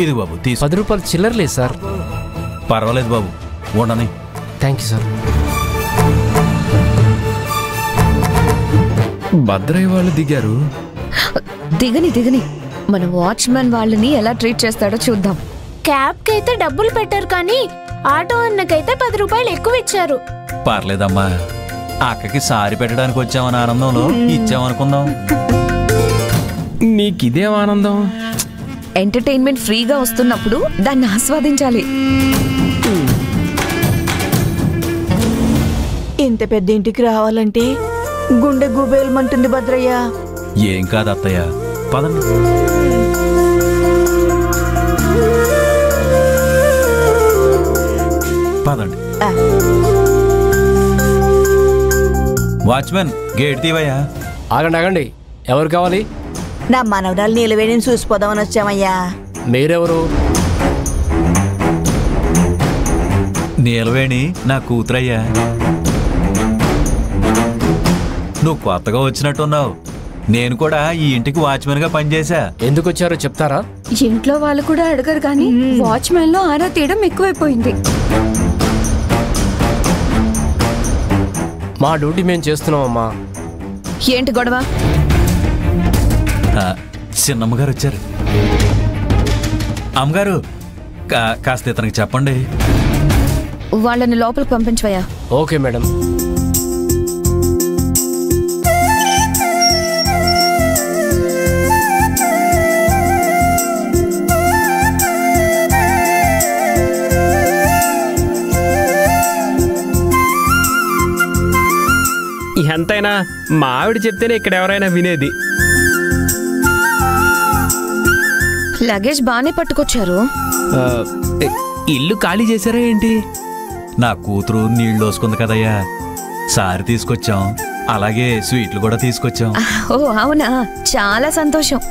ఇది బాబు తీసు. 10 రూపాయలు చిల్లర లేదు సార్. పర్వాలేదు బాబు, ఉండని. Thank you sir. భద్రయ్య వాళ్ళు దిగారు. దిగని మన వాచ్మెన్ వాళ్ళని ఎలా ట్రీట్ చేస్తాడో చూద్దాం. క్యాబ్ కైతే డబ్బులు పెట్టారు కానీ ఆటో అన్నకైతే 10 రూపాయలు ఎక్కువ ఇచ్చారు. పర్లేదమ్మా, అక్కకి సారి పెట్టడానికి వచ్చామని ఆనందంలో ఇచ్చామనుకుందాం. నీకిదేం ఆనందం? ఎంటర్టైన్మెంట్ ఫ్రీగా వస్తున్నప్పుడు దాన్ని ఆస్వాదించాలి. ఇంత పెద్ద ఇంటికి రావాలంటే గుండె గుబేలమంటుంది భద్రయ్య. ఏం కాదు అత్తయ్య, పదండి. పదండి. వాచ్మెన్, గేట్ తీవయ్యా. ఆగండి, ఎవరు కావాలి? నా మనవరాలు నిలవేణిని చూసిపోదామని వచ్చామయ్యా. మీరెవరు? నీలవేణి నా కూతురయ్యా. నువ్వు కొత్తగా వచ్చినట్టున్నావు. నేను కూడా ఈ ఇంటికి వాచ్మెన్ గా పనిచేశా. ఎందుకు వచ్చారో చెప్తారా? ఇంట్లో వాళ్ళు కూడా అడగరు కానీ వాచ్మెన్ లో ఆరా తీయడం ఎక్కువైపోయింది. మా డ్యూటీ మేము చేస్తున్నామమ్మా. ఏంటి గొడవ? చిన్నమ్మగారు వచ్చారు. అమ్మగారు, కాస్త ఇతనికి చెప్పండి. వాళ్ళని లోపలికి పంపించవయ్యా. Okay madam. ఎంతైనా మా ఆవిడ చెప్తేనే ఇక్కడ ఎవరైనా వినేది. లగేజ్ బానే పట్టుకొచ్చారు. ఇల్లు ఖాళీ చేశారా ఏంటి? నా కూతురు నీళ్ళు వస్తుంది కదయ్యా, సారి తీసుకొచ్చాం. అలాగే స్వీట్లు కూడా తీసుకొచ్చాం. ఓ అవునా, చాలా సంతోషం.